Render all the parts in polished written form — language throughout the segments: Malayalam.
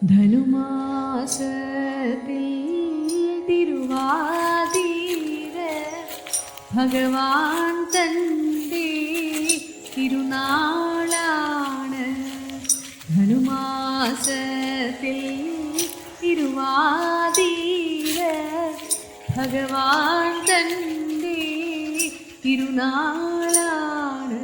ധനുമാസത്തിൽ തിരുവാതിര ഭഗവാൻ തൻ്റെ തിരുനാളാണ്. ധനുമാസത്തിൽ തിരുവാതിര ഭഗവാൻ തൻ്റെ തിരുനാളാണ്.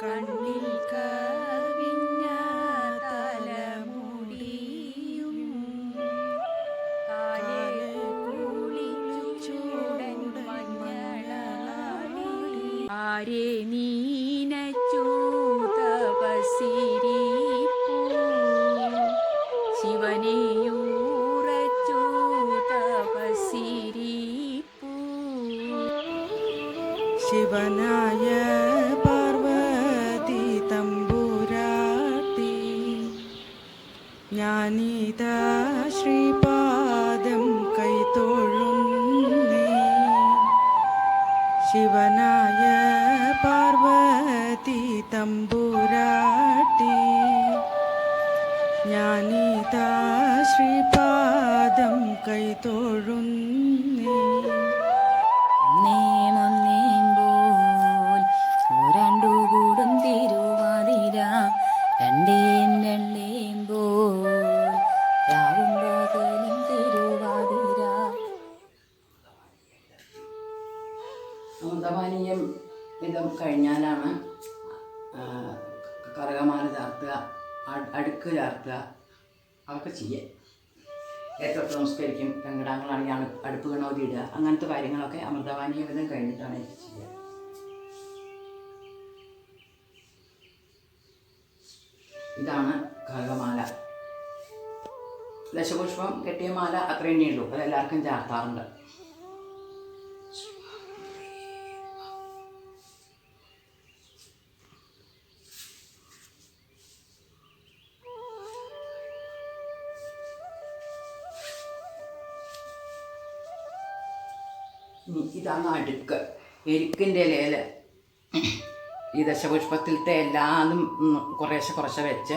കണ്ണിൽ കവിഞ്ഞ തലമുടിയും കാല് കുളിച്ചു ചൂടൻ മഞ്ഞളാടി ആരെ നീനച്ചു തപസ്സിരിപ്പൂ ശിവനെയൂറച്ചു തപസ്സിരിപ്പൂ ശിവനായ ഞാനിതാ ശ്രീപാദം കൈതൊഴുന്നേ. ശിവനായ പാർവതി തമ്പുരാട്ടി ഞാനിതാ ശ്രീപാദം കൈതൊഴുന്നേ. രണ്ടുകൂടും തിരുവാതിര രണ്ടേം രാവും പകലും തിരുവാതിര. അമൃതപാനീയം ഇതും കഴിഞ്ഞാലാണ് കറുകമാല ചാർത്തുക, അടുക്ക് ചാർത്തുക, അതൊക്കെ ചെയ്യുക. ഏറ്റവും നമസ്കരിക്കും, പെങ്കിടാങ്ങളാണെങ്കിൽ അടുപ്പ് ഗണോതി ഇടുക, അങ്ങനത്തെ കാര്യങ്ങളൊക്കെ അമൃതപാനീയം ഇതും കഴിഞ്ഞിട്ടാണ് ചെയ്യുക. ഇതാണ് കറുകമാല. ദശപുഷ്പം കെട്ടിയ മാല അത്ര തന്നെയുള്ളൂ, അതെല്ലാവർക്കും ചാർത്താറുണ്ട്. ഇതാണ് അടുക്ക്. എരിക്കിൻ്റെ ഇലയിൽ ഈ ദശപുഷ്പത്തിലത്തെ എല്ലാതും കുറേശ്ശെ വെച്ച്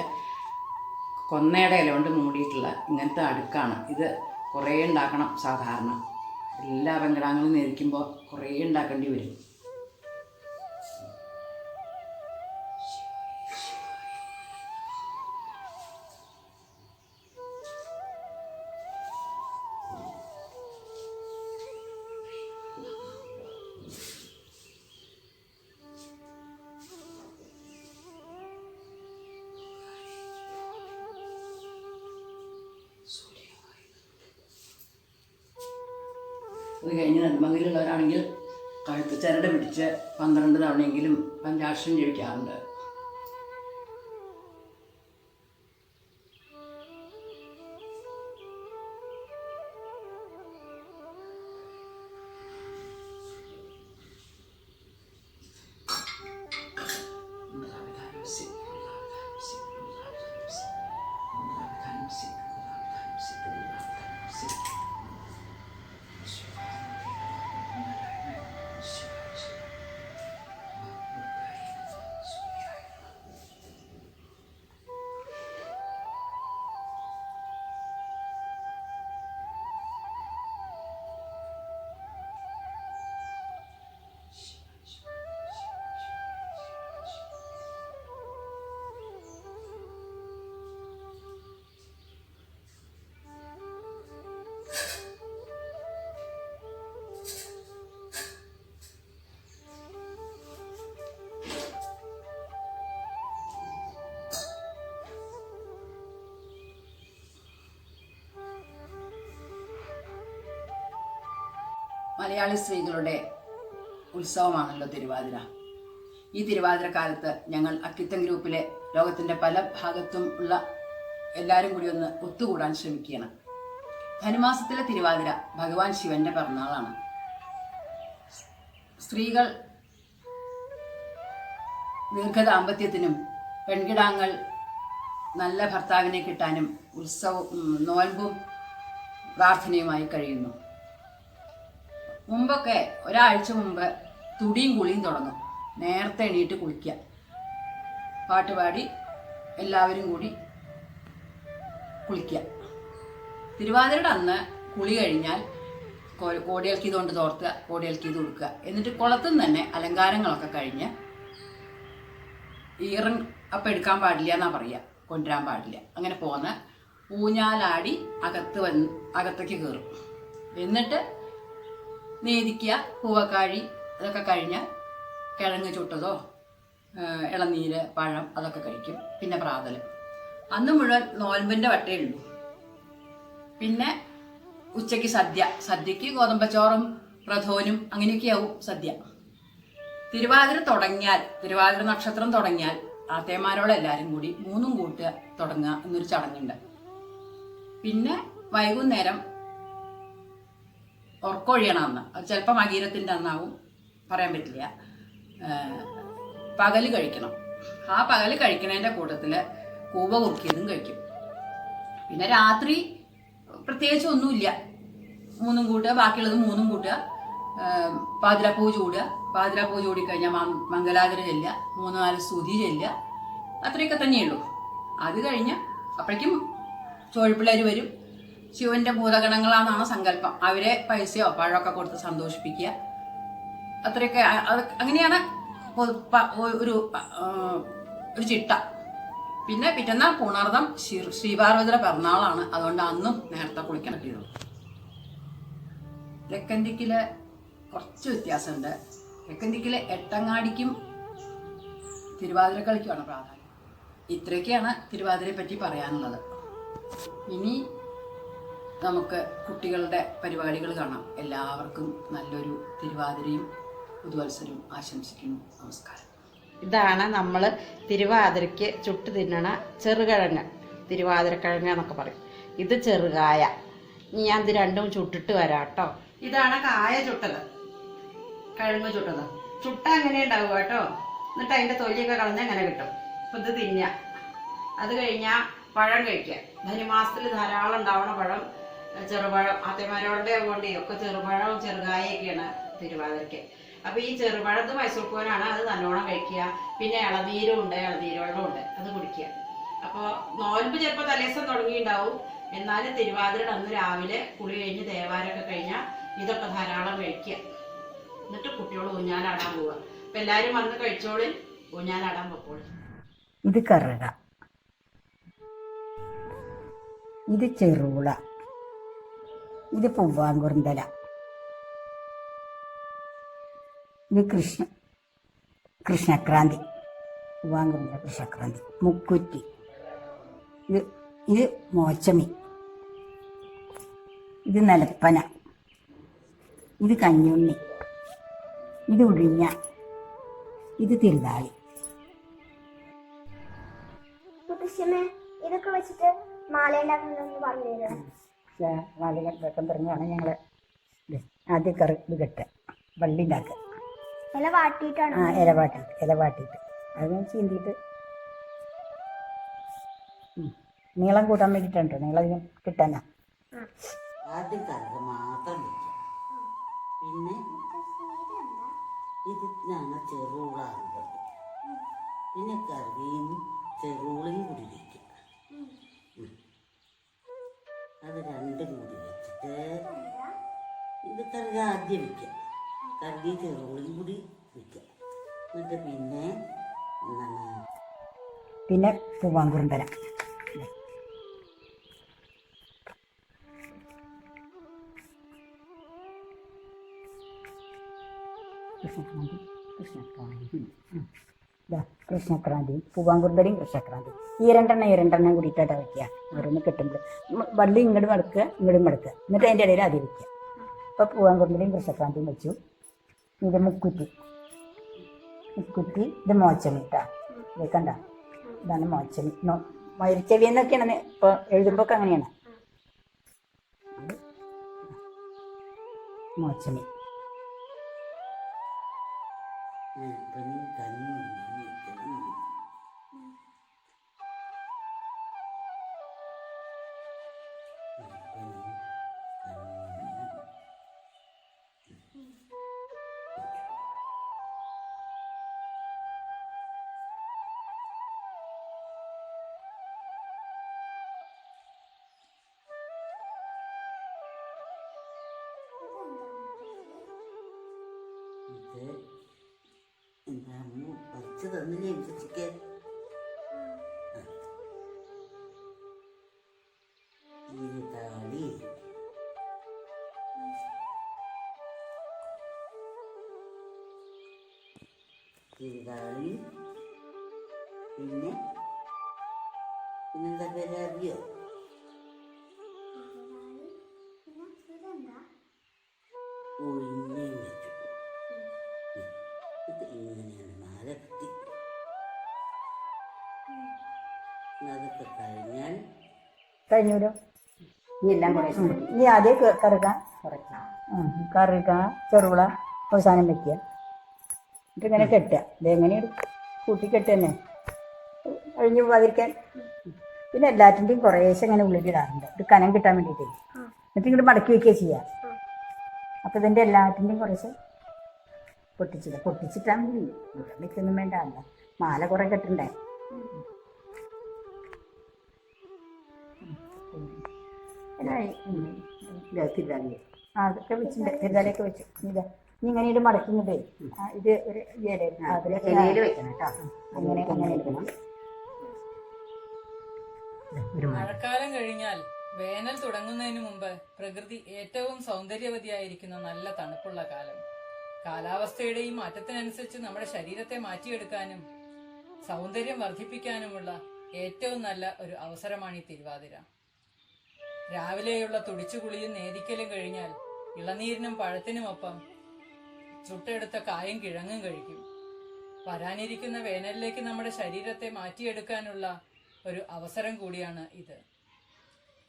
കൊന്നയുടെ ഇല കൊണ്ട് മൂടിയിട്ടുള്ള ഇങ്ങനത്തെ അടുക്കാണ് ഇത്. കുറേ ഉണ്ടാക്കണം. സാധാരണ എല്ലാ വെങ്കടാങ്ങളും നേരിക്കുമ്പോൾ കുറേ ഉണ്ടാക്കേണ്ടി വരും. അത് കഴിഞ്ഞ് നെന്മകയിലുള്ളവരാണെങ്കിൽ കഴുത്ത് ചരട് പിടിച്ച് 12 തവണയെങ്കിലും പഞ്ചാക്ഷരം ജപിക്കാറുണ്ട്. മലയാളി സ്ത്രീകളുടെ ഉത്സവമാണല്ലോ തിരുവാതിര. ഈ തിരുവാതിര കാലത്ത് ഞങ്ങൾ അക്കിത്തം ഗ്രൂപ്പിലെ ലോകത്തിൻ്റെ പല ഭാഗത്തും ഉള്ള എല്ലാവരും കൂടി ഒന്ന് ഒത്തുകൂടാൻ ശ്രമിക്കുകയാണ്. ധനുമാസത്തിലെ തിരുവാതിര ഭഗവാൻ ശിവന്റെ പിറന്നാളാണ്. സ്ത്രീകൾ ദീർഘദാമ്പത്യത്തിനും പെൺകിടാങ്ങൾ നല്ല ഭർത്താവിനെ കിട്ടാനും നോയമ്പും പ്രാർത്ഥനയുമായി കഴിയുന്നു. മുമ്പൊക്കെ ഒരാഴ്ച മുമ്പ് തുടിയും കുളിയും തുടങ്ങും. നേരത്തെ എണീറ്റ് കുളിക്കുക, പാട്ടുപാടി എല്ലാവരും കൂടി കുളിക്കുക. തിരുവാതിരയുടെ അന്ന് കുളി കഴിഞ്ഞാൽ കോടിയൽക്കീത് കൊണ്ട് തോർത്തുക, കോടിയൽക്കീത് കൊടുക്കുക. എന്നിട്ട് കുളത്തിൽ നിന്ന് തന്നെ അലങ്കാരങ്ങളൊക്കെ കഴിഞ്ഞ് ഈറൻ അപ്പം എടുക്കാൻ പാടില്ല എന്നാണ് പറയുക, കൊണ്ടുവരാൻ പാടില്ല. അങ്ങനെ പോന്ന് ഊഞ്ഞാലാടി അകത്തേക്ക് കയറും. എന്നിട്ട് നേദിക്കുക, പൂവക്കാഴി അതൊക്കെ കഴിഞ്ഞ് കിഴങ്ങ് ചുട്ടതോ ഇളനീര് പഴം അതൊക്കെ കഴിക്കും. പിന്നെ പ്രാതലും. അന്ന് മുഴുവൻ നോൽമ്പിൻ്റെ വട്ടേ ഉള്ളൂ. പിന്നെ ഉച്ചയ്ക്ക് സദ്യക്ക് ഗോതമ്പച്ചോറും പ്രഥോനും അങ്ങനെയൊക്കെയാവും സദ്യ. തിരുവാതിര നക്ഷത്രം തുടങ്ങിയാൽ ആത്തേമാരോടെല്ലാവരും കൂടി 3 കൂട്ടുക തുടങ്ങുക എന്നൊരു ചടങ്ങുണ്ട്. പിന്നെ വൈകുന്നേരം ഉറക്കൊഴിയണം അന്ന്. അത് ചിലപ്പോൾ മകീരത്തിൻ്റെ അന്നാവും, പറയാൻ പറ്റില്ല. പകല് കഴിക്കണം. ആ പകല് കഴിക്കണതിൻ്റെ കൂട്ടത്തിൽ കൂവ കുറുക്കിയതും കഴിക്കും. പിന്നെ രാത്രി പ്രത്യേകിച്ച് ഒന്നുമില്ല, 3 കൂട്ടുക, ബാക്കിയുള്ളത് 3 കൂട്ടുക. പാതിരാപ്പൂ ചൂടുക, പാതിരാപ്പൂ ചൂടിക്കഴിഞ്ഞാൽ മംഗലാചര ചെല്ലുക, 3-4 സ്തുതി ചെല്ലുക, അത്രയൊക്കെ തന്നെയുള്ളൂ. അത് കഴിഞ്ഞ് അപ്പോഴേക്കും ചോഴിപ്പിള്ളേർ വരും. ശിവന്റെ ഭൂതഗണങ്ങളാണെന്നാണ് സങ്കല്പം. അവരെ പൈസയോ പഴമൊക്കെ കൊടുത്ത് സന്തോഷിപ്പിക്കുക. അത്രയൊക്കെ അങ്ങനെയാണ് ഒരു ചിട്ട. പിന്നെ പിറ്റന്നാൾ പുണർദം ശ്രീപാർവതിയുടെ പിറന്നാളാണ്. അതുകൊണ്ട് അന്നും നേരത്തെ കുളിക്കാൻ പറ്റിയുള്ളൂ. തെക്കൻ ദിക്കില് കുറച്ച് വ്യത്യാസമുണ്ട്. തെക്കൻ ദിക്കിലെ എട്ടങ്ങാടിക്കും തിരുവാതിരക്കളിക്കുമാണ് പ്രാധാന്യം. ഇത്രയൊക്കെയാണ് തിരുവാതിരയെ പറ്റി പറയാനുള്ളത്. ഇനി നമുക്ക് കുട്ടികളുടെ പരിപാടികൾ കാണാം. എല്ലാവർക്കും നല്ലൊരു തിരുവാതിരയും പുതുവത്സരവും ആശംസിക്കുന്നു. നമസ്കാരം. ഇതാണ് നമ്മൾ തിരുവാതിരയ്ക്ക് ചുട്ട് തിന്നണ ചെറുകിഴങ്ങ്, തിരുവാതിരക്കിഴങ്ങ് എന്നൊക്കെ പറയും. ഇത് ചെറുകായ. ഇനി ഞാൻ ഇത് രണ്ടും ചുട്ടിട്ട് വരാം കേട്ടോ. ഇതാണ് കായ ചുട്ടത്, കിഴങ്ങ് ചുട്ടത്. ചുട്ട അങ്ങനെ ഉണ്ടാവുക കേട്ടോ. എന്നിട്ട് അതിൻ്റെ തൊലിയൊക്കെ കളഞ്ഞ് അങ്ങനെ കിട്ടും. അപ്പം ഇത് തിന്നുക. അത് കഴിഞ്ഞാൽ പഴം കഴിക്കുക. ധനുമാസത്തിൽ ധാരാളം ഉണ്ടാവണ പഴം, ചെറുപഴം. ആദ്യമാരോടെ കൊണ്ട് ഒക്കെ ചെറുപഴവും ചെറുകായൊക്കെയാണ് തിരുവാതിരയ്ക്ക്. അപ്പോൾ ഈ ചെറുപഴത്ത് മൈസൂർ പൂവനാണ്, അത് നല്ലോണം കഴിക്കുക. പിന്നെ ഇളനീരും ഉണ്ട്, ഇളനീര് വെള്ളമുണ്ട്, അത് കുടിക്കുക. അപ്പോൾ നോൽമ്പ് ചിലപ്പോൾ തലേദിവസം തുടങ്ങിയിട്ടുണ്ടാവും. എന്നാലും തിരുവാതിരയുടെ അന്ന് രാവിലെ കുളി കഴിഞ്ഞ് ദേവാരമൊക്കെ കഴിഞ്ഞാൽ ഇതൊക്കെ ധാരാളം കഴിക്കുക. എന്നിട്ട് കുട്ടികൾ ഊഞ്ഞാലാടാൻ പോവുക. അപ്പം എല്ലാവരും വന്ന് കഴിച്ചോളിൽ, ഊഞ്ഞാലാടാൻ പോക്കോളി. ഇത് കറുക, ഇത് ചെറുള, ഇത് പൂവാങ്കുറുന്തല, ഇത് കൃഷ്ണക്രാന്തി, പൂവാങ്കുറുന്തല കൃഷ്ണക്രാന്തി, മുക്കുറ്റി, ഇത് മോച്ചമി, ഇത് നിലപ്പന, ഇത് കഞ്ഞുണ്ണി, ഇത് ഉഴിഞ്ഞ, ഇത് തിരുതാളി. ഇതൊക്കെ വെച്ചിട്ട് മാല ഉണ്ടാക്കുന്നതെന്ന് പറഞ്ഞു തരാം. മാല വെക്കം പറഞ്ഞാണ് ഞങ്ങൾ ആദ്യം കറി ഇത് കെട്ടുക, വള്ളി ഉണ്ടാക്കുക. ഇല വാട്ടിയിട്ടാണ്. ഇല വാട്ടിയിട്ട് അത് ചീന്തിയിട്ട് നീളം കൂട്ടാൻ വേണ്ടിയിട്ടുണ്ട്. നീളം കിട്ടാനാ. ആദ്യം കറുക മാത്രം വയ്ക്കുക. പിന്നെ ഇത് ഞങ്ങൾ ചെറുളാണ്. പിന്നെ കറിയും ചെറുളിയും കൂടി വയ്ക്കുക. അത് രണ്ടും കൂടി വെച്ചിട്ട് ഇത് കറുക ആദ്യം വയ്ക്കുക. കറി ചെറുളിയും കൂടി വയ്ക്കുക. എന്നിട്ട് പിന്നെ എന്താണ്, പിന്നെ പൂവാങ്കുറുന്തല. കൃഷ്ണക്രാന്തിയും പൂവാങ്കുറുന്തലയും കൃഷ്ണക്രാന്തിയും ഈ രണ്ടെണ്ണം കൂടിയിട്ടാണ് വയ്ക്കുക. ഓരോന്ന് കെട്ടുമ്പോൾ വള്ളി ഇങ്ങോട്ട് മടക്കുക, ഇങ്ങോട്ടും മടക്കുക. എന്നിട്ട് അതിൻ്റെ ഇടയിൽ ആദ്യം വയ്ക്കുക. അപ്പോൾ പൂവാങ്കുറുന്തലയും കൃഷ്ണക്രാന്തിയും വെച്ചു. ഇത് മുക്കുറ്റി, ഇത് മോച്ചമി കേട്ടോ. ഇത് കണ്ട, ഇതാണ് മോച്ചമി. മരിച്ചവി എന്നൊക്കെയാണ് ഇപ്പോൾ എഴുതുമ്പോൾ ഒക്കെ അങ്ങനെയാണ്. മോച്ചമി. ഇത് എന്താ അമ്മ പറിച്ച് തന്നില്ലേ ചേച്ചിക്ക്? താളി തിരുതാളി പിന്നെ പിന്നെന്താ പേര് അറിയോ? ഒഴിഞ്ഞേം വെച്ചു. ഇത് ഇങ്ങനെയാണ് മാല കെട്ടി. അതൊക്കെ കഴിഞ്ഞാൽ കഴിഞ്ഞൂലോ? ഇനി എല്ലാം കുറേശ്ശെ മതി. ഇനി ആദ്യം കറുക കുറയ്ക്കാം. കറുക ചെറുവിള അവസാനം വെക്കുക. എന്നിട്ട് ഇങ്ങനെ കെട്ടുക. ഇതെങ്ങനെ കൂട്ടി കെട്ടുക തന്നെ കഴിഞ്ഞ് പോകാതിരിക്കാൻ. പിന്നെ എല്ലാറ്റിൻ്റെയും കുറേശ്ശെ ഇങ്ങനെ ഉള്ളിലിടാറുണ്ട് ഒരു കനം കിട്ടാൻ വേണ്ടിയിട്ട്. എന്നിട്ട് ഇങ്ങോട്ട് മടക്കി വയ്ക്കുക ചെയ്യുക. അപ്പം ഇതിൻ്റെ എല്ലാറ്റിൻ്റെയും കുറേശ്ശെ പൊട്ടിച്ചിട്ടാൽ മതി. ഇവിടെ നിൽക്കൊന്നും വേണ്ട. അല്ല മാല കുറേ കെട്ടണ്ടേ. തിരുതാലി അതൊക്കെ വെച്ചിട്ടുണ്ട്. തിരുതാലിയൊക്കെ വെച്ചു. ഇതാ ഇനി ഇങ്ങനെ ഇത് മടക്കുന്നത് ഇത് ഒരു ഇലയിൽ വെക്കണം കേട്ടോ. അങ്ങനെ അങ്ങനെ എടുക്കണം. മഴക്കാലം കഴിഞ്ഞാൽ വേനൽ തുടങ്ങുന്നതിന് മുമ്പ് പ്രകൃതി ഏറ്റവും സൗന്ദര്യവതിയായിരിക്കുന്ന നല്ല തണുപ്പുള്ള കാലം. കാലാവസ്ഥയുടെയും മാറ്റത്തിനനുസരിച്ച് നമ്മുടെ ശരീരത്തെ മാറ്റിയെടുക്കാനും സൗന്ദര്യം വർദ്ധിപ്പിക്കാനുമുള്ള ഏറ്റവും നല്ല ഒരു അവസരമാണ് ഈ തിരുവാതിര. രാവിലെയുള്ള തുടിച്ചുകുളിയും നേദിക്കലും കഴിഞ്ഞാൽ ഇളനീരിനും പഴത്തിനുമൊപ്പം ചുട്ടെടുത്ത കായും കിഴങ്ങും കഴിക്കും. വരാനിരിക്കുന്ന വേനലിലേക്ക് നമ്മുടെ ശരീരത്തെ മാറ്റിയെടുക്കാനുള്ള ഒരു അവസരം കൂടിയാണ് ഇത്.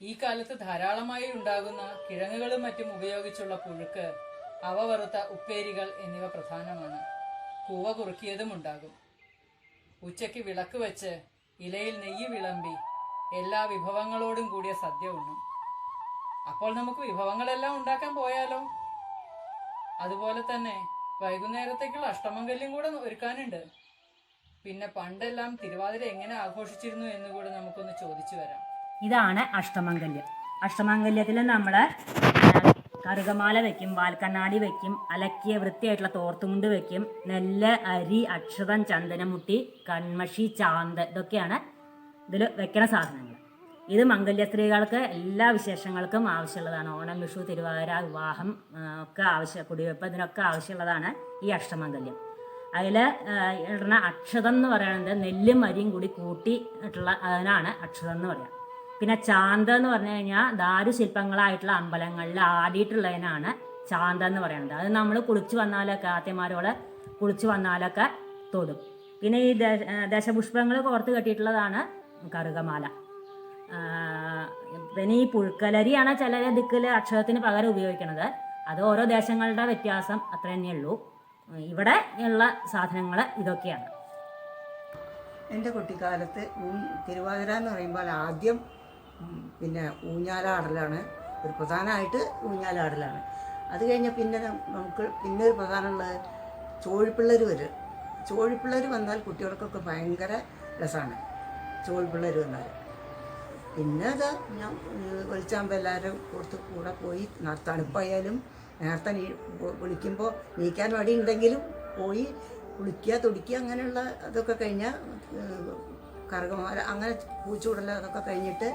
ഈ കാലത്ത് ധാരാളമായി ഉണ്ടാകുന്ന കിഴങ്ങുകളും മറ്റും ഉപയോഗിച്ചുള്ള പുഴുക്ക്, അവ വറുത്ത ഉപ്പേരികൾ എന്നിവ പ്രധാനമാണ്. കൂവ കുറുക്കിയതും ഉണ്ടാകും. ഉച്ചയ്ക്ക് വിളക്ക് വെച്ച് ഇലയിൽ നെയ്യ് വിളമ്പി എല്ലാ വിഭവങ്ങളോടും കൂടിയ സദ്യ ഉണ്ണും. അപ്പോൾ നമുക്ക് വിഭവങ്ങളെല്ലാം ഉണ്ടാക്കാൻ പോയാലോ? അതുപോലെ തന്നെ വൈകുന്നേരത്തേക്കുള്ള അഷ്ടമംഗല്യം കൂടെ ഒരുക്കാനുണ്ട്. പിന്നെ പണ്ടെല്ലാം തിരുവാതിര എങ്ങനെ ആഘോഷിച്ചിരുന്നു എന്ന് കൂടെ നമുക്കൊന്ന് ചോദിച്ചു വരാം. ഇതാണ് അഷ്ടമംഗല്യം. അഷ്ടമംഗല്യത്തിൽ നമ്മൾ കറുകമാല വെക്കും, വാൽക്കണ്ണാടി വെക്കും, അലക്കിയ വൃത്തിയായിട്ടുള്ള തോർത്തുമുണ്ട് വെക്കും, നെല്ല്, അരി, അക്ഷതം, ചന്ദനമുട്ടി, കൺമഷി, ചാന്ത്, ഇതൊക്കെയാണ് ഇതിൽ വെക്കണ സാധനങ്ങൾ. ഇത് മംഗല്യ സ്ത്രീകൾക്ക് എല്ലാ വിശേഷങ്ങൾക്കും ആവശ്യമുള്ളതാണ്. ഓണം, വിഷു, തിരുവാതിര, വിവാഹം ഒക്കെ കുടിവെപ്പ്, ഇതിനൊക്കെ ആവശ്യമുള്ളതാണ് ഈ അഷ്ടമംഗല്യം. അതിൽ ഇടുന്ന അക്ഷതം എന്ന് പറയുന്നത് നെല്ലും അരിയും കൂടി കൂട്ടിയിട്ടുള്ള അതിനാണ് അക്ഷതം എന്ന് പറയുക. പിന്നെ ചാന്ത എന്ന് പറഞ്ഞു കഴിഞ്ഞാൽ ദാരുശില്പങ്ങളായിട്ടുള്ള അമ്പലങ്ങളിൽ ആടിയിട്ടുള്ളതിനാണ് ചാന്ത എന്ന് പറയുന്നത്. അത് നമ്മൾ കുളിച്ച് വന്നാലൊക്കെ ആത്യമാരോട് കുളിച്ച് വന്നാലൊക്കെ തൊടും. പിന്നെ ഈ ദശപുഷ്പങ്ങൾ കോർത്ത് കെട്ടിയിട്ടുള്ളതാണ് കറുകമാല. പിന്നെ ഈ പുഴുക്കലരിയാണ് ചില ദിക്കിൽ അക്ഷരത്തിന് പകരം ഉപയോഗിക്കുന്നത്. അത് ഓരോ ദേശങ്ങളുടെ വ്യത്യാസം അത്ര തന്നെയുള്ളൂ. ഇവിടെ ഉള്ള സാധനങ്ങൾ ഇതൊക്കെയാണ്. എൻ്റെ കുട്ടിക്കാലത്ത് തിരുവാതിര എന്ന് പറയുമ്പോൾ ആദ്യം പിന്നെ ഊഞ്ഞാലാടലാണ് ഒരു പ്രധാനമായിട്ട് ഊഞ്ഞാലാടലാണ്. അത് കഴിഞ്ഞാൽ പിന്നെ നമുക്ക് പിന്നെ ഒരു പ്രധാനമുള്ളത് ചോഴിപ്പിള്ളേർ വരും. ചോഴിപ്പിള്ളേർ വന്നാൽ കുട്ടികൾക്കൊക്കെ ഭയങ്കര രസമാണ് ചോഴിപ്പിള്ളേർ വന്നാൽ. പിന്നെ അത് ഞാൻ വെളിച്ചാകുമ്പോൾ എല്ലാവരും കൂടെ പോയി തണുപ്പായാലും നേരത്തെ വിളിക്കുമ്പോൾ നീക്കാൻ മടിയുണ്ടെങ്കിലും പോയി കുളിക്കുക, തുടിക്കുക, അങ്ങനെയുള്ള അതൊക്കെ കഴിഞ്ഞാൽ കറുകമാല അങ്ങനെ പൂച്ചൂടല അതൊക്കെ കഴിഞ്ഞിട്ട്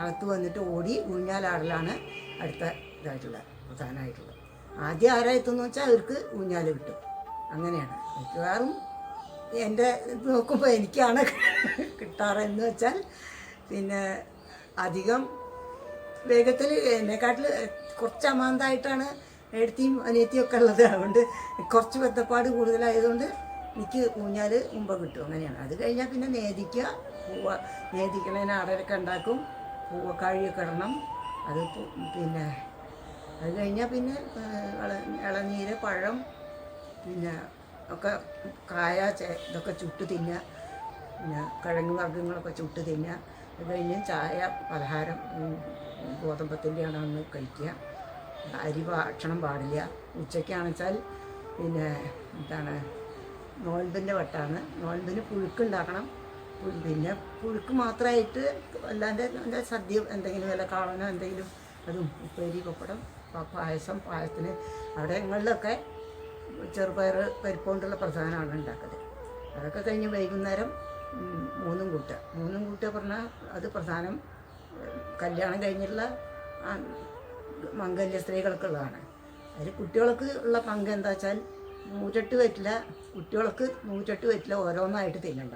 അകത്ത് വന്നിട്ട് ഓടി ഊഞ്ഞാലാടലാണ് അടുത്ത ഇതായിട്ടുള്ളത് പ്രധാനമായിട്ടുള്ളത്. ആദ്യം ആരായെത്തുമെന്ന് വെച്ചാൽ അവർക്ക് ഊഞ്ഞാൽ കിട്ടും. അങ്ങനെയാണ് മിക്കവാറും എൻ്റെ നോക്കുമ്പോൾ എനിക്കാണ് കിട്ടാറെന്ന് വെച്ചാൽ. പിന്നെ അധികം വേഗത്തിൽ എന്നെക്കാട്ടിൽ കുറച്ച് അമാന്തായിട്ടാണ് എടുത്തിയും അനിയത്തിയും ഒക്കെ ഉള്ളത്. അതുകൊണ്ട് കുറച്ച് ബന്ധപ്പാട് കൂടുതലായതുകൊണ്ട് എനിക്ക് ഊഞ്ഞാൽ മുമ്പ് കിട്ടും. അങ്ങനെയാണ്. അത് കഴിഞ്ഞാൽ പിന്നെ നേദിക്കുക, നേദിക്കണതിന് ആടരൊക്കെ ഉണ്ടാക്കും, പൂവക്കാഴിയൊക്കെ ഇടണം. അത് പിന്നെ അത് കഴിഞ്ഞാൽ പിന്നെ ഇളനീര്, പഴം, പിന്നെ ഒക്കെ കായ ഇതൊക്കെ ചുട്ട് തിന്നുക, പിന്നെ കിഴങ്ങ് വർഗ്ഗങ്ങളൊക്കെ ചുട്ട് തിന്നുക. അത് കഴിഞ്ഞ് ചായ, പലഹാരം ഗോതമ്പത്തിൻ്റെയാണ് അന്ന് കഴിക്കുക. അരി ഭക്ഷണം പാടില്ല. ഉച്ചയ്ക്കാണെച്ചാൽ പിന്നെ എന്താണ് നോയമ്പിൻ്റെ വട്ടാണ്. നോയമ്പിന് പുഴുക്കുണ്ടാക്കണം. പിന്നെ പുഴുക്ക് മാത്രമായിട്ട് അല്ലാണ്ട് സദ്യ എന്തെങ്കിലും വല്ല കാളനോ എന്തെങ്കിലും അതും ഉപ്പേരി, പപ്പടം, പായസം. പായസത്തിന് അവിടെ ഞങ്ങളിലൊക്കെ ചെറുപയർ പരിപ്പ് കൊണ്ടുള്ള പ്രധാനമാണ് ഉണ്ടാക്കുന്നത്. അതൊക്കെ കഴിഞ്ഞ് വൈകുന്നേരം മൂന്നും കൂട്ടുക പറഞ്ഞാൽ അത് പ്രധാനം കല്യാണം കഴിഞ്ഞുള്ള മംഗല്യ സ്ത്രീകൾക്കുള്ളതാണ്. അതിൽ കുട്ടികൾക്ക് ഉള്ള പങ്ക് എന്താ വെച്ചാൽ 108 വറ്റില കുട്ടികൾക്ക് 108 വറ്റില ഓരോന്നായിട്ട് തിന്നണ്ട.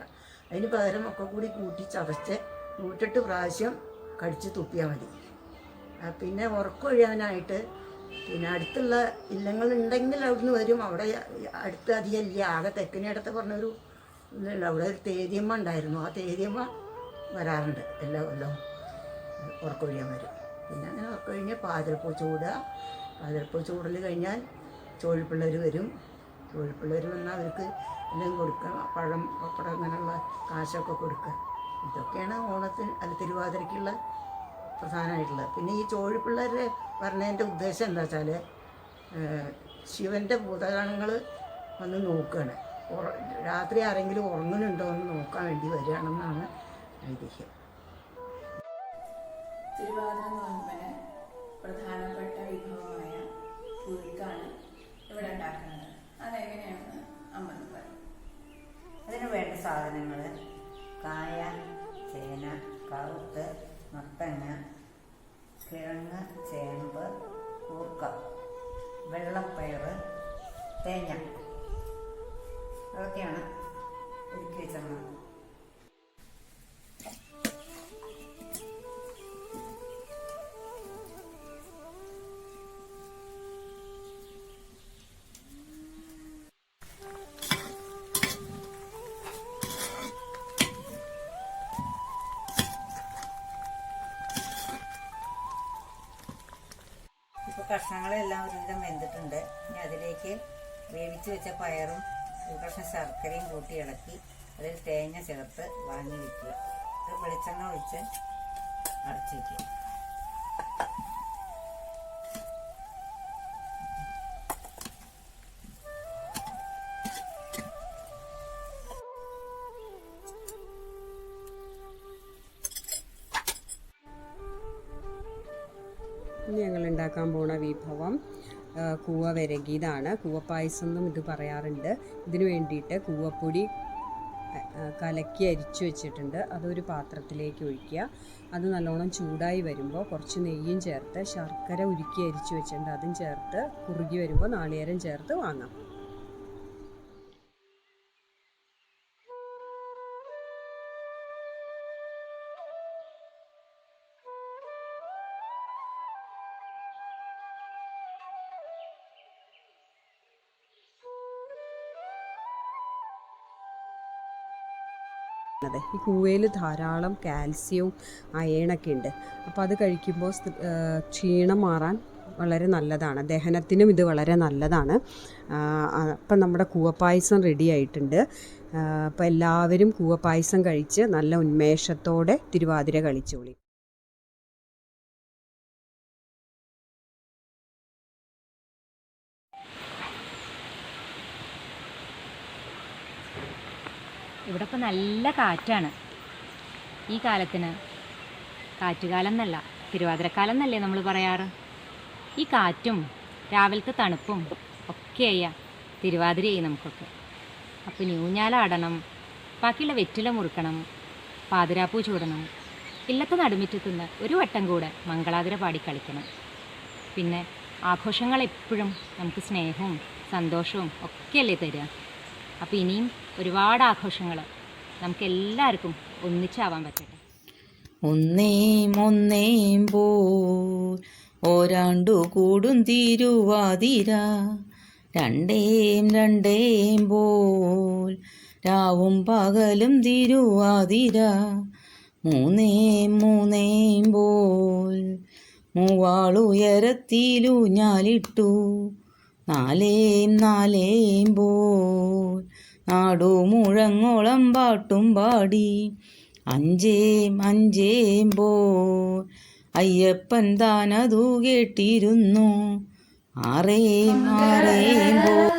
അതിന് പകരം ഒക്കെ കൂടി കൂട്ടി ചതച്ച് 108 പ്രാവശ്യം കടിച്ച് തുപ്പിയാൽ മതി. പിന്നെ ഉറക്കൊഴിയാനായിട്ട് പിന്നെ അടുത്തുള്ള ഇല്ലങ്ങളുണ്ടെങ്കിൽ അവിടുന്ന് വരും. അവിടെ അടുത്ത് അധികം ഇല്ല, ആകെ തെക്കിനടുത്ത് പറഞ്ഞൊരു ഇല്ല, അവിടെ ഒരു തേതിയമ്മ ഉണ്ടായിരുന്നു. ആ തേതിയമ്മ വരാറുണ്ട് എല്ലാ കൊല്ലവും ഉറക്കൊഴിയാൻ വരും. പിന്നെ അങ്ങനെ ഉറക്കൊഴിഞ്ഞ് പാതിരപ്പൂ ചൂടുക. പാതിരപ്പൂ ചൂടൽ കഴിഞ്ഞാൽ ചോഴിപ്പിള്ളേർ വരും. ചോഴിപ്പിള്ളേർ വന്നാൽ അവർക്ക് എല്ലാം കൊടുക്കുക, പഴം പപ്പടം അങ്ങനെയുള്ള കാശൊക്കെ കൊടുക്കുക. ഇതൊക്കെയാണ് ഓണത്തിന് തിരുവാതിരയ്ക്കുള്ള പ്രധാനമായിട്ടുള്ളത്. പിന്നെ ഈ ചോഴിപ്പിള്ളേരെ പറഞ്ഞതിൻ്റെ ഉദ്ദേശം എന്താ വെച്ചാൽ ശിവൻ്റെ ഭൂതഗണങ്ങൾ വന്ന് നോക്കുകയാണ്. രാത്രി ആരെങ്കിലും ഉറങ്ങുന്നുണ്ടോ എന്ന് നോക്കാൻ വേണ്ടി വരികയാണെന്നാണ് ഐതിഹ്യം. തിരുവാതിര നോയമ്പിന് പ്രധാനപ്പെട്ട വിഭവമായ പുഴുക്കാണ് ഇവിടെ ഉണ്ടാക്കുന്നത്. അതെങ്ങനെയാണെന്ന് അമ്മ പറയും. അതിന് വേണ്ട സാധനങ്ങൾ കായ, ചേന, കറുത്ത്, മത്തങ്ങ, കിഴങ്ങ്, ചേമ്പ്, കൂർക്ക, വെള്ളപ്പയർ, തേങ്ങ, അതൊക്കെയാണ് ഒരുക്കി വെച്ചത്. ഇപ്പോൾ കഷ്ണങ്ങളെല്ലാം ഒരുവിധം വെന്തിട്ടുണ്ട്. ഇനി അതിലേക്ക് വേവിച്ച് വെച്ച പയറും ഒരു കഷ്ണം ശർക്കരയും കൂട്ടി ഇളക്കി അതിൽ തേങ്ങ ചേർത്ത് വാങ്ങി വയ്ക്കുക. വെളിച്ചെണ്ണ ഒഴിച്ച് അടച്ചു വയ്ക്കുക. ഞങ്ങൾ ഉണ്ടാക്കാൻ പോണ വിഭവം കൂവ വിരകിയതാണ്. കൂവപ്പായസം എന്നും ഇത് പറയാറുണ്ട്. ഇതിനു വേണ്ടിയിട്ട് കൂവപ്പൊടി കലക്കി അരിച്ചു വെച്ചിട്ടുണ്ട്. അതൊരു പാത്രത്തിലേക്ക് ഒഴിക്കുക. അത് നല്ലോണം ചൂടായി വരുമ്പോൾ കുറച്ച് നെയ്യും ചേർത്ത് ശർക്കര ഉരുക്കി അരിച്ചു വെച്ചിട്ടുണ്ട് അതും ചേർത്ത് കുറുകി വരുമ്പോൾ നാളികേരം ചേർത്ത് വാങ്ങാം. ഈ കൂവയിൽ ധാരാളം കാൽസ്യവും അയണൊക്കെ ഉണ്ട്. അപ്പോൾ അത് കഴിക്കുമ്പോൾ ക്ഷീണം മാറാൻ വളരെ നല്ലതാണ്. ദഹനത്തിനും ഇത് വളരെ നല്ലതാണ്. അപ്പം നമ്മുടെ കൂവപ്പായസം റെഡി ആയിട്ടുണ്ട്. അപ്പോൾ എല്ലാവരും കൂവപ്പായസം കഴിച്ച് നല്ല ഉന്മേഷത്തോടെ തിരുവാതിര കളിച്ചോളി. ഇവിടെ ഇപ്പം നല്ല കാറ്റാണ്. ഈ കാലത്തിന് കാറ്റുകാലം എന്നല്ല, തിരുവാതിരക്കാലം എന്നല്ലേ നമ്മൾ പറയാറ്. ഈ കാറ്റും രാവിലത്തെ തണുപ്പും ഒക്കെയാ തിരുവാതിരയായി നമുക്കൊക്കെ. അപ്പം ഊഞ്ഞാലാടണം, ബാക്കിയുള്ള വെറ്റില മുറുക്കണം, പാതിരാപ്പൂ ചൂടണം, ഇല്ലത്തെ നടുമുറ്റത്തുനിന്ന് ഒരു വട്ടം കൂടെ മംഗളാതിര പാടി കളിക്കണം. പിന്നെ ആഘോഷങ്ങൾ എപ്പോഴും നമുക്ക് സ്നേഹവും സന്തോഷവും ഒക്കെയല്ലേ തരിക. അപ്പോൾ ഇനിയും ഒരുപാട് ആഘോഷങ്ങൾ നമുക്ക് എല്ലാവർക്കും ഒന്നിച്ചാവാൻ പറ്റട്ടെ. ഒന്നേം പോൽ ഓരാണ്ടു കൂടും തിരുവാതിര, രണ്ടേം പോൽ രാവും പകലും തിരുവാതിര, മൂന്നേം പോൽ മൂവാളുയരത്തിലൂഞ്ഞാലിട്ടു, നാലേം പോൽ നാടു മുഴങ്ങോളം പാട്ടും പാടി, അഞ്ചേം പോൽ അയ്യപ്പൻ താനതു കേട്ടിരുന്നു, ആറേം പോൽ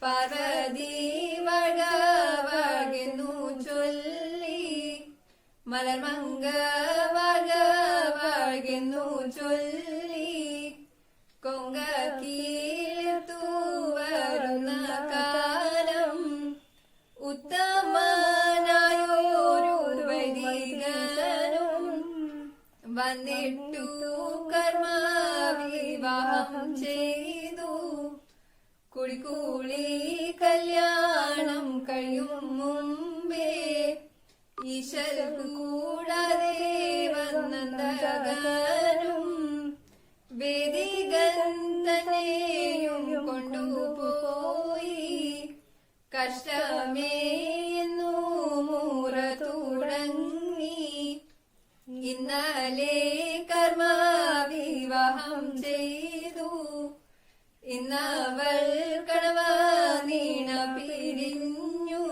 പാർവതി വഴവകെന്നു ചൊല്ലി മലർമങ്ക വഴവകെന്നു ചൊല്ലി കൊങ്കീർത്തു വരുന്ന കാലം ഉത്തമനായൊരു വൈദികനും വന്നിട്ടു കർമ്മവിവാഹം ചെയ്തു. കുടിക്കൂളി കല്യാണം കഴിയും മുമ്പേ ഈശ്വര കൂടാതെ വന്നന്തകനും വേദികൻ തന്നെയും കൊണ്ടുപോയി. കഷ്ടമേയെന്നു മൂറ തുടങ്ങി. ഇന്നലെ കർമ്മവിവാഹം ചെയ്തു. ഇന്നവൾ കടവ നീണ പിരിഞ്ഞു.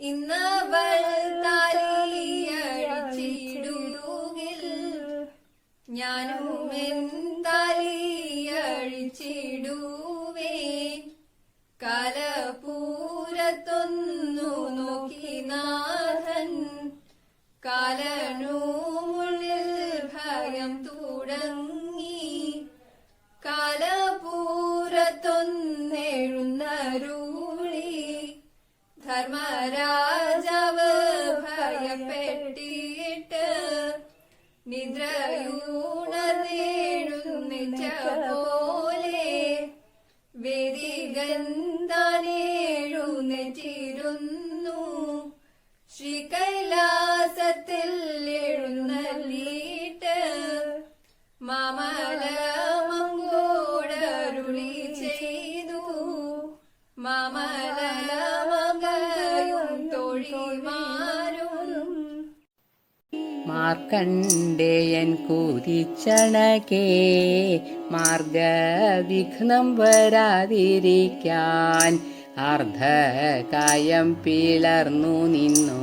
ഇന്നവൾ താലിയഴിച്ചിടുകിൽ ഞാനും താലിയഴിച്ചിടുവേ. കാലപൂരത്തൊന്നു നോക്കി നാഥൻ കാലനുമുള്ളിൽ ഭയം തുടങ്ങി. കാലപൂരത്തൊന്നെഴുന്നരുളി ധർമ്മരാജാവ് ഭയപ്പെട്ടിട്ട് നിദ്രയൂണർന്നെഴുന്നിച്ച പോലെ വേദികൻ താനെഴുന്നേറ്റിരുന്നു. ശ്രീകൈലാസത്തിൽ എഴുന്നള്ളിയിട്ട് മാമലമങ്കോടരുളി ചെയ്തു. മാമലമകയും തോഴിമാരും മാർക്കണ്ഡേയൻ കുതിച്ചണകേ മാർഗവിഘ്നം വരാതിരിക്കാൻ അർദ്ധകായം പിളർന്നു നിന്നു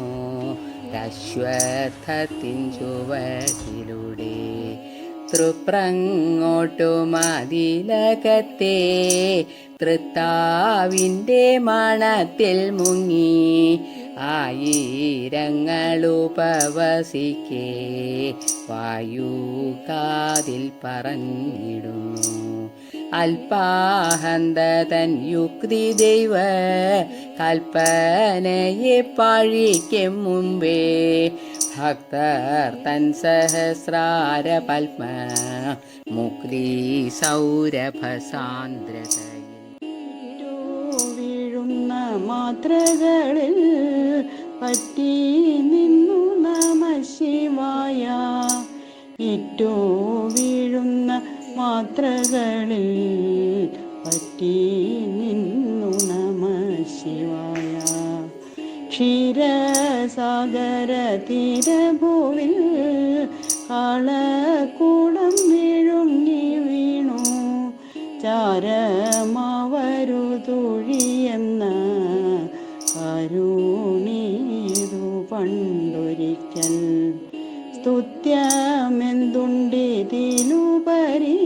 അശ്വത്ഥത്തിൻ ചുവട്ടിലൂടെ. തൃപ്രങ്ങോട്ടു മതിലകത്തെ തൃത്താവിൻ്റെ മണത്തിൽ മുങ്ങി ആയിരങ്ങളുപവസിക്കേ വായു കാതിൽ പറഞ്ഞിടുന്നു. അല്പാഹന്തതൻ യുക്തി ദൈവ കൽപ്പനയെ പഴിക്കും മുമ്പേ ഭക്തർ തൻ സഹസ്രാര പത്മ മുക്തി സൗരഭ സാന്ദ്രതയിൽ വീഴുന്ന മാത്രകളിൽ പറ്റി നിന്നു നമഃ ശിവായ. ഇറ്റോ വീഴുന്ന മാത്രകളിൽ പറ്റി നിന്നു നമഃ ശിവായ. ക്ഷീരസാഗര തീരഭൂവിൽ കാളക്കൂടം വിഴുങ്ങി വീണു ചാരമാവരു തുഴിയെന്ന കരുണീതു പണ്ടൊരിക്കൽ. സ്തുത്യമെന്തുണ്ടിതിലുപരി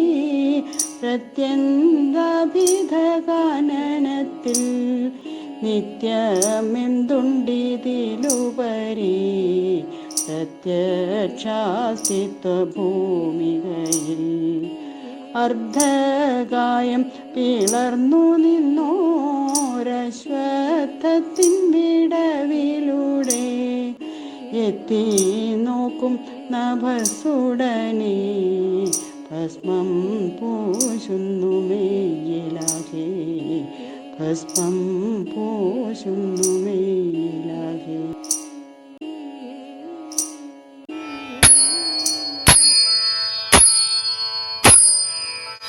പ്രത്യംഗാഭിധ കാനനത്തിൽ നിത്യമെന്തുണ്ടിതിലുപരി പ്രത്യക്ഷാസ്തിത്വ ഭൂമികയിൽ. അർദ്ധകായം പിളർന്നു നിന്നോരശ്വത്ഥത്തിൻ വിടവിലൂടെ എത്തി നോക്കും നഭസുടനെ ഭസ്മം പൂശുന്നു മെയ്യിലാകെ. ഭസ്മം പൂശുന്നു മെയ്യിലാകെ.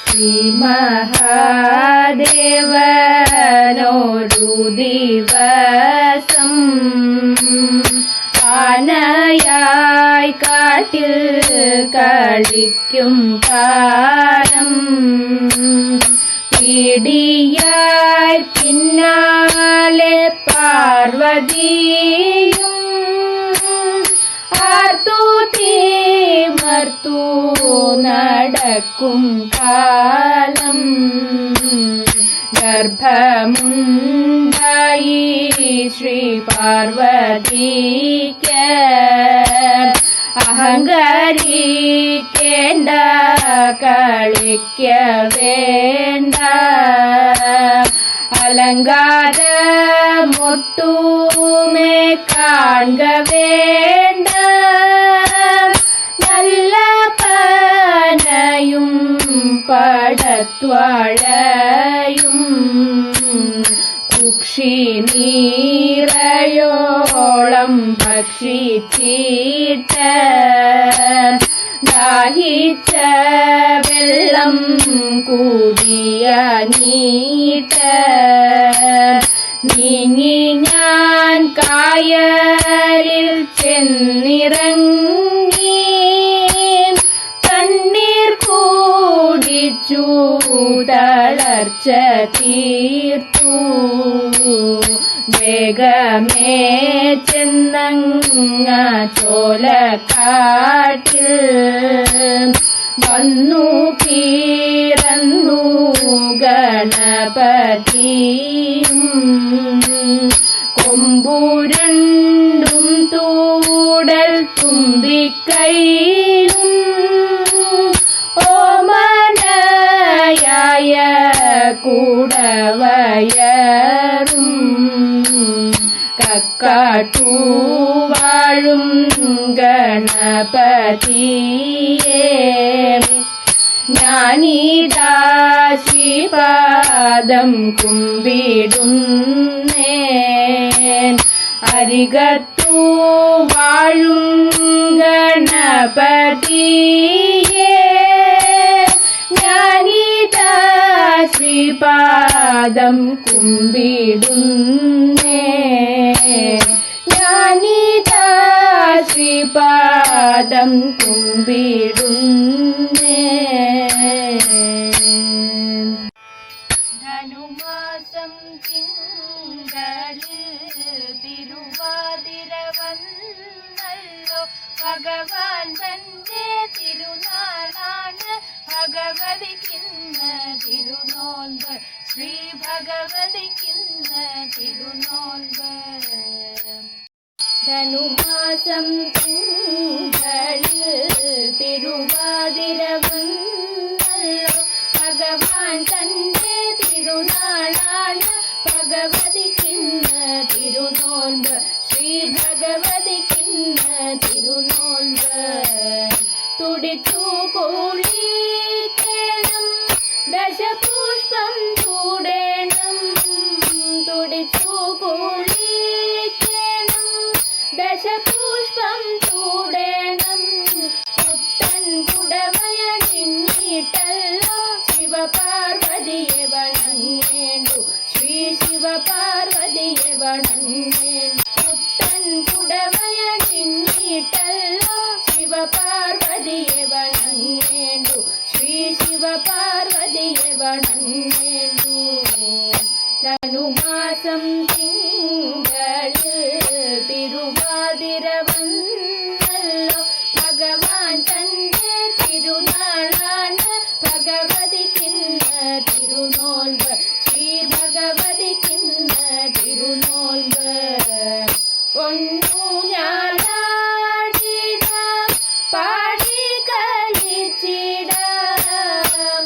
ശ്രീ മഹാദേവനോരു ദിവസം ആനയായി കാട്ടിൽ കളിക്കും കാലം പിടിയായി പിന്നാലെ പാർവതിയും ആർത്തു തീമർത്തു നടക്കും കാലം ഗർഭമുണ്ടായി ശ്രീ പാർവതിക്ക് അഹങ്കരിക്കേണ്ട കളിക്ക വേണ്ട അലങ്കാരമൊട്ടുമേ കാൺക വേണ്ട നല്ല പനയും പടത്വഴയും കുക്ഷി നീറയോളം ഭക്ഷിച്ചിട്ട് ദാഹിച്ച വെള്ളം കൂടിയ നീട്ട് നീങ്ങി ഞാൻ കായലിൽ ചെന്നിറങ്ങി കണ്ണീർ കൂടിച്ചു തളർച്ച തീർത്തു വേഗമേ ചെന്നങ്ങ ചോലക്കാട്ടിൽ വന്നു കീറന്നു ഗണപതിയും കൊമ്പുരണ്ടും തൂടൽ തുമ്പിക്കൈയും ഓമനയായ കൂടവയറും കക്കാട്ടു വാഴും ഗണപതിയേ ഞാനീതാ ശ്രീപാദം കുമ്പിടുന്നേൻ അരികത്തു വാഴും ഗണപതിയേ ഞാനീതാ ശ്രീപാദം കുമ്പിടുന്നേൻ ഞാനീതാ ശ്രീപാദം കുമ്പിടുന്നേ ധനുമാസം തിങ്കളിൽ തിരുവാതിര വന്നല്ലോ ഭഗവാൻ തന്റെ തിരുനാളാണ് ഭഗവതിക്കിന്ന് തിരുനോൻപ് ശ്രീ ഭഗവതിക്കിന്ന് തിരുനോൻപ് ധനുമാസം തിങ്കളിൽ തിരുവാതിര വന്നല്ലോ ഭഗവാൻ തന്റെ തിരുനാളാണ് ഭഗവതിക്കിന്ന് തിരുനോൻപ് ശ്രീ ഭഗവതിക്കിന്ന് തിരുനോൻപ് തുടിച്ചു കുളിക്കണം ദശപുഷ്പം ചൂടേണം തുടിച്ചു കുളിക്കണം ദശപുഷ്പം ചൂടേണം പുത്തൻ പുടവയണിഞ്ഞിട്ടല്ലോ ശിവപാർവതിയെ വണങ്ങേണ്ടു ശ്രീ ശിവപാർവതിയെ വണങ്ങേണ്ടു പുത്തൻ പുടവയണിഞ്ഞിട്ടല്ലോ ശിവപാർവതിയെ വണങ്ങേണ്ടു ശ്രീ ശിവപാർവതിയെ വണങ്ങേണ്ടു ധനുമാസം തിങ്കളിൽ തിരുവാതിര വന്നല്ലോ ഭഗവാൻ തന്റെ തിരുനാളാണ് ഭഗവതിക്കിന്ന് തിരുനോൻപ് ശ്രീ ഭഗവതിക്കിന്ന് തിരുനോൻപ് പൊന്നു ഞാനാടിടാം പാടി കളിച്ചിടാം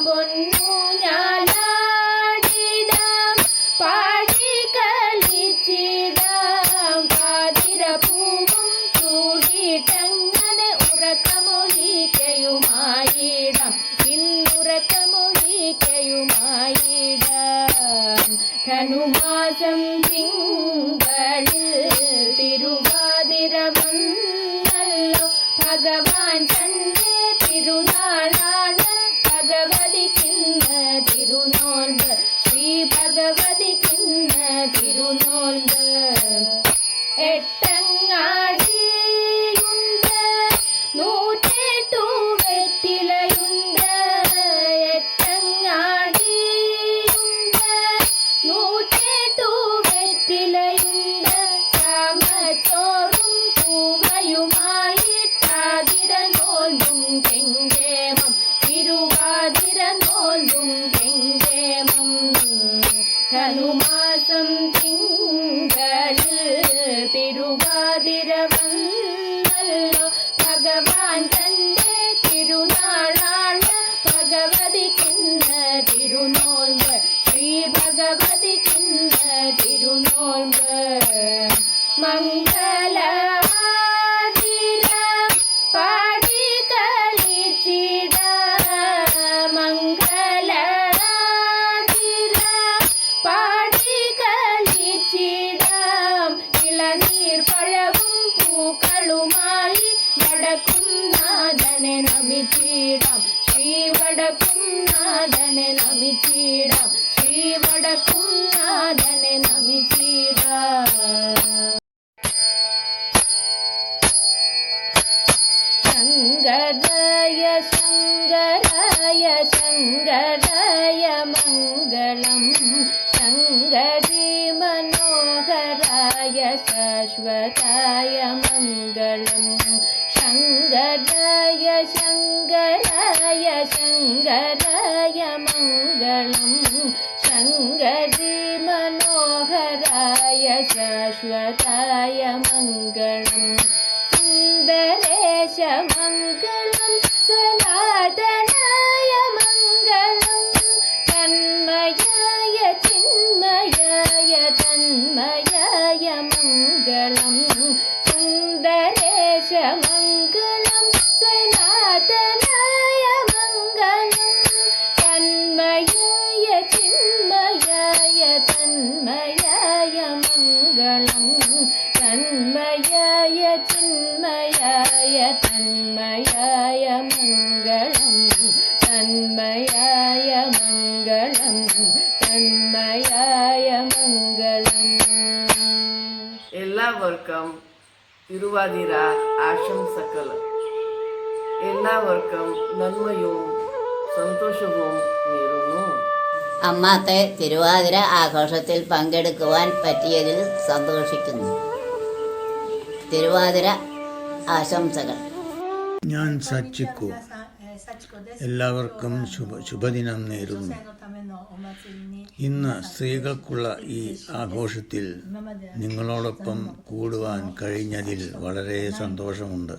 പൊന്നു ഞാനാടിടാം പാടി കളിച്ചിടാം പാതിരപ്പൂവും ചൂടിയിട്ടങ്ങനെ ഉറക്കമൊഴിക്കയുമായിടാം ഇന്നുറക്കമൊഴിക്കയുമായിടാം ധനുമാസം തിങ്കളിൽ തിരുവാതിര വന്നല്ലോ ഭഗവാൻ തന്റെ തിരുനാളാണ് ഭഗവതിക്കിന്ന് തിരുനോൻപ് ശ്രീ ഭഗവതിക്കിന്ന് തിരുനോൻപ് എട്ടങ്ങാടിയുണ്ട് 108 വെറ്റിലയുണ്ട് എട്ടങ്ങാടിയുണ്ട് 108 വെറ്റിലയുണ്ട് ധനുമാസം തിങ്കളിൽ തിരുവാതിര വന്നല്ലോ ഭഗവാൻ തന്റെ തിരുനാളാണ് ഭഗവതിക്കിന്ന് തിരുനോൽമ്പ് ശ്രീ ഭഗവതിക്കിന്ന് തിരുനോൽമ്പ് മംഗളാതിര പാടി കളിച്ചിട മംഗളാതിര പാടി കളിച്ചിടാം ഇളനീർ പഴവും പൂക്കളുമായി വടക്കും നാഥനെ നമിച്ചിടാം ശ്രീ വടക്കും നാഥനെ നമിച്ചിടാം ശ്രീ വടക്കും നാഥനെ നമിച്ചിടാം ശങ്കരായ ശങ്കരായ ശങ്കരായ മംഗളം ശങ്കരീ മനോഹരായ ശാശ്വതായ മംഗളം ശങ്കരായ ശങ്കരായ ശങ്കരായ മംഗളം ശങ്കരീ മനോഹരായ ശാശ്വതായ മംഗളം സുന്ദരേശ മംഗളം സനാതനായ മംഗളം തന്മയായ ചിന്മയായ തന്മയായ മംഗളം സുന്ദരേശ മംഗളം സനാതനായ മംഗളം തന്മയായ ചിന്മയായ തന്മയായ മംഗളം തന്മയായ ചിന്മയായ തന്മയായ മംഗളം തന്മയായ മംഗളം തന്മയായ മംഗളം. എല്ലാവർക്കും തിരുവാതിര ആശംസകൾ. എല്ലാവർക്കും നന്മയും സന്തോഷവും നേരുന്നു. അമ്മത്തെ തിരുവാതിര ആഘോഷത്തിൽ പങ്കെടുക്കുവാൻ പറ്റിയതിൽ സന്തോഷിക്കുന്നു. തിരുവാതിര ആശംസകൾ. ഞാൻ സച്ചിക്കു. എല്ലാവർക്കും ശുഭദിനം നേരുന്നു. ഇന്ന് സ്ത്രീകൾക്കുള്ള ഈ ആഘോഷത്തിൽ നിങ്ങളോടൊപ്പം കൂടുവാൻ കഴിഞ്ഞതിൽ വളരെ സന്തോഷമുണ്ട്.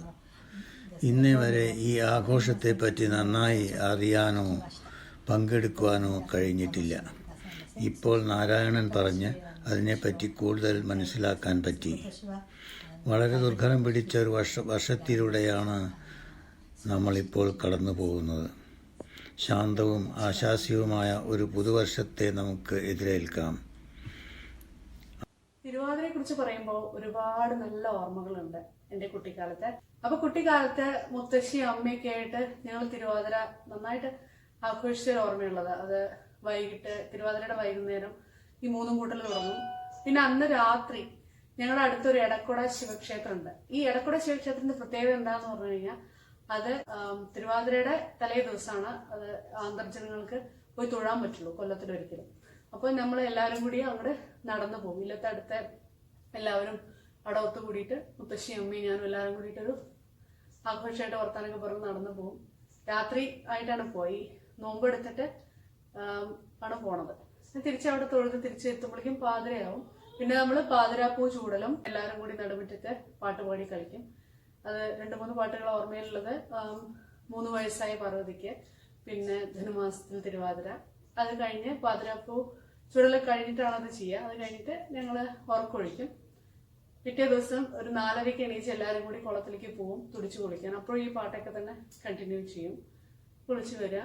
ഇന്നേ വരെ ഈ ആഘോഷത്തെപ്പറ്റി നന്നായി അറിയാനോ പങ്കെടുക്കുവാനോ കഴിഞ്ഞിട്ടില്ല. ഇപ്പോൾ നാരായണൻ പറഞ്ഞ് അതിനെപ്പറ്റി കൂടുതൽ മനസ്സിലാക്കാൻ പറ്റി. വളരെ ദുർഘടം പിടിച്ച ഒരു വർഷത്തിലൂടെയാണ് നമ്മളിപ്പോൾ കടന്നു പോകുന്നത്. ശാന്തവും ആശാസ്യവുമായ ഒരു പുതുവർഷത്തെ നമുക്ക് എതിരേൽക്കാം. തിരുവാതിരയെ കുറിച്ച് പറയുമ്പോൾ ഒരുപാട് നല്ല ഓർമ്മകളുണ്ട് എൻ്റെ കുട്ടിക്കാലത്ത്. അപ്പൊ കുട്ടിക്കാലത്ത് മുത്തശ്ശിയും അമ്മയൊക്കെ ആയിട്ട് ഞങ്ങൾ തിരുവാതിര നന്നായിട്ട് ആഘോഷിച്ച ഓർമ്മയുള്ളത്. അത് വൈകിട്ട് തിരുവാതിരയുടെ വൈകുന്നേരം ഈ മൂന്നും കൂട്ടൽ തുടങ്ങും. പിന്നെ അന്ന് രാത്രി ഞങ്ങളുടെ അടുത്തൊരു എടക്കുട ശിവക്ഷേത്രമുണ്ട്. ഈ എടക്കുട ശിവക്ഷേത്രത്തിന്റെ പ്രത്യേകത എന്താന്ന് പറഞ്ഞു കഴിഞ്ഞാൽ അത് തിരുവാതിരയുടെ തലേ ദിവസമാണ് അത് അന്തർജനങ്ങൾക്ക് പോയി തൊഴാൻ പറ്റുള്ളൂ, കൊല്ലത്തിലൊരിക്കലും. അപ്പോൾ നമ്മൾ എല്ലാവരും കൂടി അങ്ങോട്ട് നടന്നു പോകും. ഇല്ലത്തെ അടുത്ത എല്ലാവരും അവിടെ ഒത്തു കൂടിയിട്ട് മുത്തശ്ശിയും അമ്മയും ഞാനും എല്ലാവരും കൂടിയിട്ടൊരു ആഘോഷമായിട്ട് വർത്താനൊക്കെ പറഞ്ഞ് നടന്നു പോകും. രാത്രി ആയിട്ടാണ് പോയി നോമ്പെടുത്തിട്ട് ആണ് പോണത്. തിരിച്ചവിടെ തൊഴുത് തിരിച്ചെത്തുമ്പോഴേക്കും പാതിരയാവും. പിന്നെ നമ്മൾ പാതിരാപ്പൂ ചൂടലും എല്ലാവരും കൂടി നടുമുറ്റത്ത് പാട്ടുപാടി കളിക്കും. അത് 2-3 പാട്ടുകൾ ഓർമ്മയിലുള്ളത് 3 വയസ്സായ പാർവതിക്ക്, പിന്നെ ധനുമാസത്തിൽ തിരുവാതിര. അത് കഴിഞ്ഞ് പാതിരാപ്പൂ ചുടൽ കഴിഞ്ഞിട്ടാണ് അത് ചെയ്യുക. അത് കഴിഞ്ഞിട്ട് ഞങ്ങൾ ഉറക്കൊഴിക്കും. പിറ്റേ ദിവസം ഒരു 4:30 എണീച്ച് എല്ലാവരും കൂടി കുളത്തിലേക്ക് പോവും തുടിച്ചു കുളിക്കാൻ. അപ്പോഴും ഈ പാട്ടൊക്കെ തന്നെ കണ്ടിന്യൂ ചെയ്യും, കുളിച്ചു വരിക.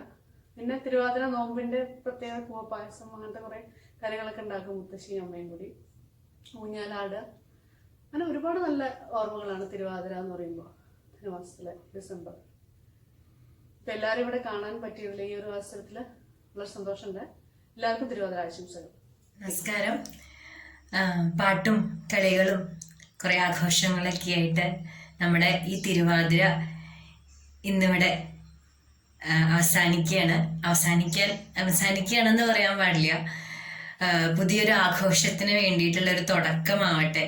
പിന്നെ തിരുവാതിര നോമ്പിന്റെ പ്രത്യേക കൂവപ്പായസം അങ്ങനത്തെ കുറെ കാര്യങ്ങളൊക്കെ ഉണ്ടാക്കും മുത്തശ്ശിയും അമ്മയും കൂടി. ഊഞ്ഞാലാട്, അങ്ങനെ ഒരുപാട് നല്ല ഓർമ്മകളാണ് തിരുവാതിര എന്ന് പറയുമ്പോൾ. ധനുമാസത്തിലെ ഡിസംബർ. ഇപ്പൊ എല്ലാവരും ഇവിടെ കാണാൻ പറ്റിയതിൽ ഈ ഒരു അവസരത്തിൽ വളരെ സന്തോഷമുണ്ട്. എല്ലാവർക്കും തിരുവാതിര ആശംസകൾ. നമസ്കാരം. പാട്ടും കളികളും കുറെ ആഘോഷങ്ങളൊക്കെ ആയിട്ട് നമ്മുടെ ഈ തിരുവാതിര ഇന്നിവിടെ അവസാനിക്കുകയാണെന്ന് പറയാൻ പാടില്ല. പുതിയൊരു ആഘോഷത്തിന് വേണ്ടിയിട്ടുള്ള ഒരു തുടക്കമാവട്ടെ.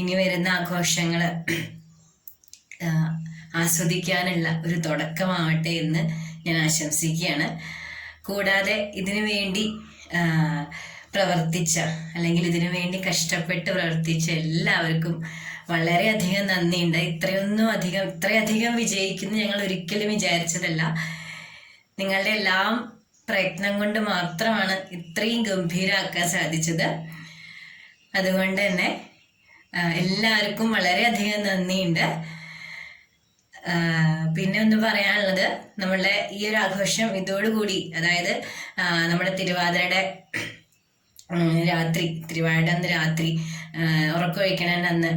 ഇനി വരുന്ന ആഘോഷങ്ങൾ ആസ്വദിക്കാനുള്ള ഒരു തുടക്കമാവട്ടെ എന്ന് ഞാൻ ആശംസിക്കുകയാണ്. കൂടാതെ ഇതിനു വേണ്ടി പ്രവർത്തിച്ച അല്ലെങ്കിൽ ഇതിനു വേണ്ടി കഷ്ടപ്പെട്ട് പ്രവർത്തിച്ച എല്ലാവർക്കും വളരെയധികം നന്ദിയുണ്ട്. ഇത്രയധികം വിജയിക്കുന്നു ഞങ്ങൾ ഒരിക്കലും വിചാരിച്ചതല്ല. നിങ്ങളുടെ എല്ലാം പ്രയത്നം കൊണ്ട് മാത്രമാണ് ഇത്രയും ഗംഭീരമാക്കാൻ സാധിച്ചത്. അതുകൊണ്ട് തന്നെ എല്ലാവർക്കും വളരെയധികം നന്ദിയുണ്ട്. പിന്നെ ഒന്ന് പറയാനുള്ളത്, നമ്മളുടെ ഈ ഒരു ആഘോഷം ഇതോടുകൂടി, അതായത് നമ്മുടെ തിരുവാതിരയുടെ രാത്രി, തിരുവാതിരയുടെ അന്ന് രാത്രി ഉറക്കമൊഴിക്കണേൻ്റെ അന്ന്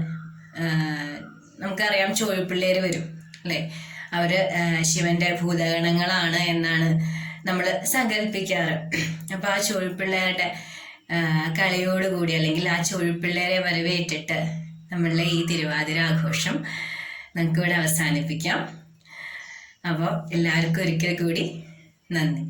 നമുക്കറിയാം ചോഴിപ്പിള്ളേര് വരും അല്ലേ. അവര് ശിവന്റെ ഭൂതഗണങ്ങളാണ് എന്നാണ് നമ്മൾ സങ്കല്പിക്കാറ്. അപ്പൊ ആ ചോഴിപ്പിള്ളേരുടെ കളിയോടുകൂടി അല്ലെങ്കിൽ ആ ചോഴിപ്പിള്ളേരെ വരവേറ്റിട്ട് നമ്മളുടെ ഈ തിരുവാതിര ആഘോഷം നമുക്കിവിടെ അവസാനിപ്പിക്കാം. അപ്പോൾ എല്ലാവർക്കും ഒരിക്കൽ കൂടി നന്ദി.